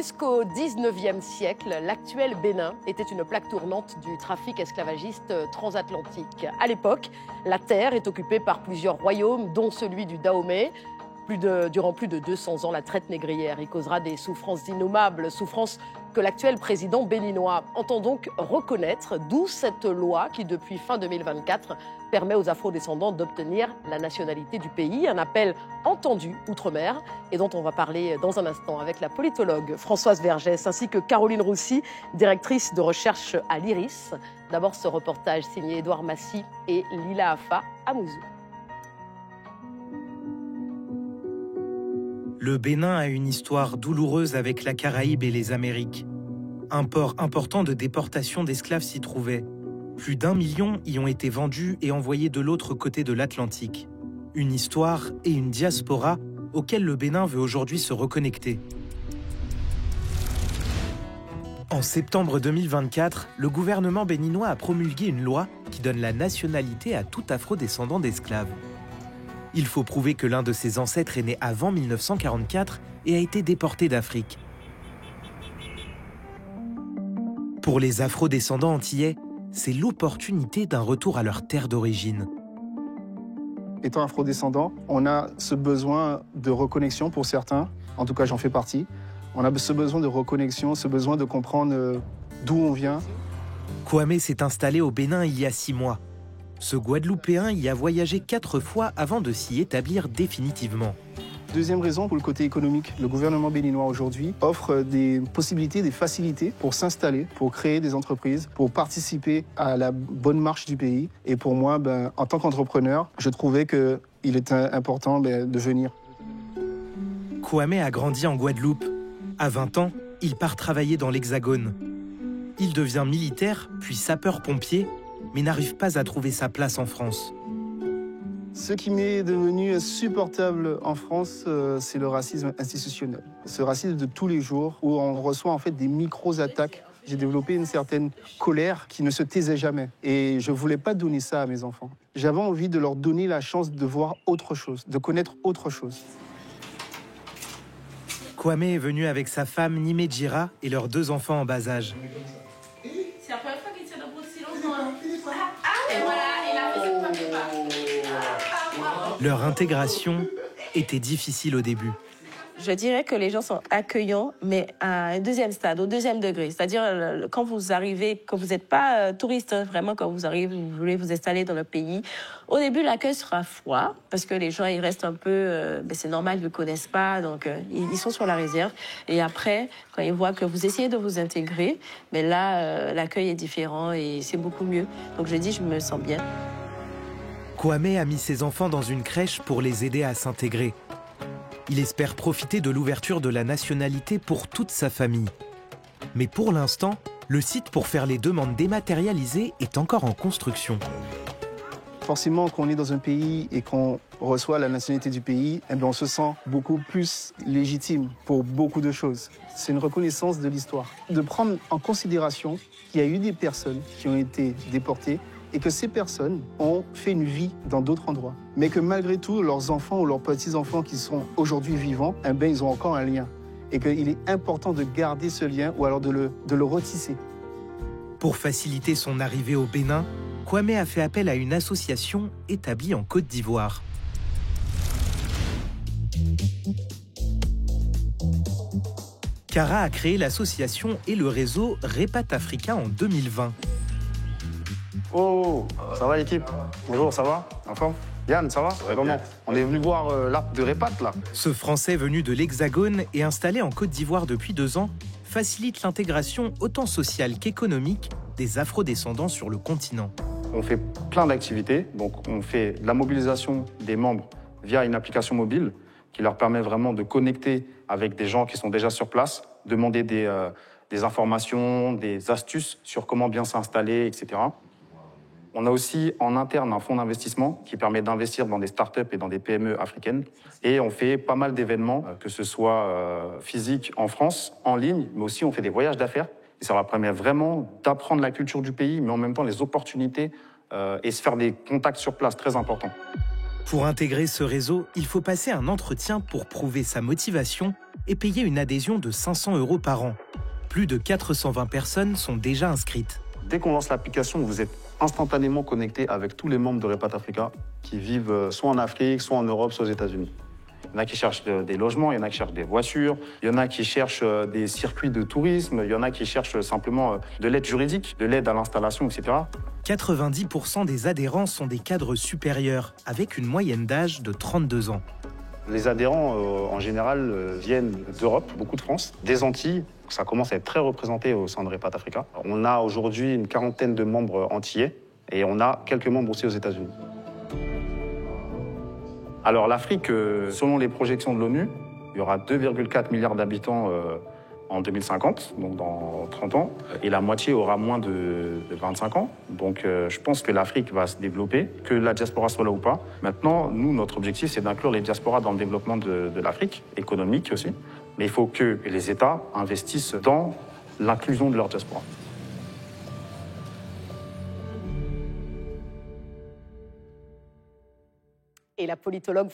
Jusqu'au 19e siècle, l'actuel Bénin était une plaque tournante du trafic esclavagiste transatlantique. À l'époque, la terre est occupée par plusieurs royaumes, dont celui du Dahomey. Durant plus de 200 ans, la traite négrière y causera des souffrances innommables, souffrances que l'actuel président béninois entend donc reconnaître, d'où cette loi qui, depuis fin 2024, permet aux afrodescendants d'obtenir la nationalité du pays. Un appel entendu outre-mer et dont on va parler dans un instant avec la politologue Françoise Vergès ainsi que Caroline Roussy, directrice de recherche à l'IRIS. D'abord ce reportage signé Édouard Massy et Lila Afa Amouzou. Le Bénin a une histoire douloureuse avec la Caraïbe et les Amériques. Un port important de déportation d'esclaves s'y trouvait. Plus d'1 million y ont été vendus et envoyés de l'autre côté de l'Atlantique. Une histoire et une diaspora auxquelles le Bénin veut aujourd'hui se reconnecter. En septembre 2024, le gouvernement béninois a promulgué une loi qui donne la nationalité à tout afro-descendant d'esclaves. Il faut prouver que l'un de ses ancêtres est né avant 1944 et a été déporté d'Afrique. Pour les afro-descendants antillais, c'est l'opportunité d'un retour à leur terre d'origine. Étant afro-descendant, on a ce besoin de reconnexion pour certains, en tout cas j'en fais partie. On a ce besoin de reconnexion, ce besoin de comprendre d'où on vient. Kwame s'est installé au Bénin il y a 6 mois. Ce Guadeloupéen y a voyagé 4 fois avant de s'y établir définitivement. Deuxième raison, pour le côté économique, le gouvernement béninois aujourd'hui offre des possibilités, des facilités pour s'installer, pour créer des entreprises, pour participer à la bonne marche du pays. Et pour moi, en tant qu'entrepreneur, je trouvais qu'il était important de venir. Kwame a grandi en Guadeloupe. À 20 ans, il part travailler dans l'Hexagone. Il devient militaire, puis sapeur-pompier, mais n'arrive pas à trouver sa place en France. Ce qui m'est devenu insupportable en France, c'est le racisme institutionnel. Ce racisme de tous les jours, où on reçoit en fait des micro-attaques. J'ai développé une certaine colère qui ne se taisait jamais. Et je ne voulais pas donner ça à mes enfants. J'avais envie de leur donner la chance de voir autre chose, de connaître autre chose. Kwame est venu avec sa femme Nimejira et leurs 2 enfants en bas âge. C'est la première fois qu'il tient debout si longtemps. Et voilà, il a fait cette première. Leur intégration était difficile au début. Je dirais que les gens sont accueillants, mais à un deuxième stade, au 2e degré. C'est-à-dire, quand vous arrivez, que vous n'êtes pas touriste, vraiment, quand vous arrivez, vous voulez vous installer dans le pays, au début, l'accueil sera froid, parce que les gens, ils restent un peu... c'est normal, ils ne connaissent pas, donc ils sont sur la réserve. Et après, quand ils voient que vous essayez de vous intégrer, mais là, l'accueil est différent et c'est beaucoup mieux. Donc je dis, je me sens bien. Kwame a mis ses enfants dans une crèche pour les aider à s'intégrer. Il espère profiter de l'ouverture de la nationalité pour toute sa famille. Mais pour l'instant, le site pour faire les demandes dématérialisées est encore en construction. Forcément, quand on est dans un pays et qu'on reçoit la nationalité du pays, on se sent beaucoup plus légitime pour beaucoup de choses. C'est une reconnaissance de l'histoire. De prendre en considération qu'il y a eu des personnes qui ont été déportées et que ces personnes ont fait une vie dans d'autres endroits. Mais que malgré tout, leurs enfants ou leurs petits-enfants qui sont aujourd'hui vivants, ils ont encore un lien. Et qu'il est important de garder ce lien ou alors de le retisser. Pour faciliter son arrivée au Bénin, Kwame a fait appel à une association établie en Côte d'Ivoire. Kara a créé l'association et le réseau Repat Africa en 2020. Oh, ça va l'équipe? Bonjour, ça va? En forme? Yann, ça va? Comment? On est venu voir l'arc de Repat, là. Ce Français venu de l'Hexagone et installé en Côte d'Ivoire depuis 2 ans facilite l'intégration autant sociale qu'économique des afro-descendants sur le continent. On fait plein d'activités. Donc, on fait de la mobilisation des membres via une application mobile qui leur permet vraiment de connecter avec des gens qui sont déjà sur place, demander des informations, des astuces sur comment bien s'installer, etc. On a aussi en interne un fonds d'investissement qui permet d'investir dans des startups et dans des PME africaines. Et on fait pas mal d'événements, que ce soit physiques en France, en ligne, mais aussi on fait des voyages d'affaires. Et ça leur permet vraiment d'apprendre la culture du pays, mais en même temps les opportunités et se faire des contacts sur place très importants. Pour intégrer ce réseau, il faut passer un entretien pour prouver sa motivation et payer une adhésion de 500 € par an. Plus de 420 personnes sont déjà inscrites. Dès qu'on lance l'application, vous êtes instantanément connecté avec tous les membres de Repat Africa qui vivent soit en Afrique, soit en Europe, soit aux États-Unis. Il y en a qui cherchent des logements, il y en a qui cherchent des voitures, il y en a qui cherchent des circuits de tourisme, il y en a qui cherchent simplement de l'aide juridique, de l'aide à l'installation, etc. 90% des adhérents sont des cadres supérieurs, avec une moyenne d'âge de 32 ans. Les adhérents, en général, viennent d'Europe, beaucoup de France, des Antilles. Ça commence à être très représenté au sein de Repat Africa. On a aujourd'hui une quarantaine de membres antillais et on a quelques membres aussi aux États-Unis. Alors l'Afrique, selon les projections de l'ONU, il y aura 2,4 milliards d'habitants en 2050, donc dans 30 ans, et la moitié aura moins de 25 ans. Donc je pense que l'Afrique va se développer, que la diaspora soit là ou pas. Maintenant, nous, notre objectif, c'est d'inclure les diasporas dans le développement de l'Afrique, économique aussi. Mais il faut que les États investissent dans l'inclusion de leur diaspora. Et la politologue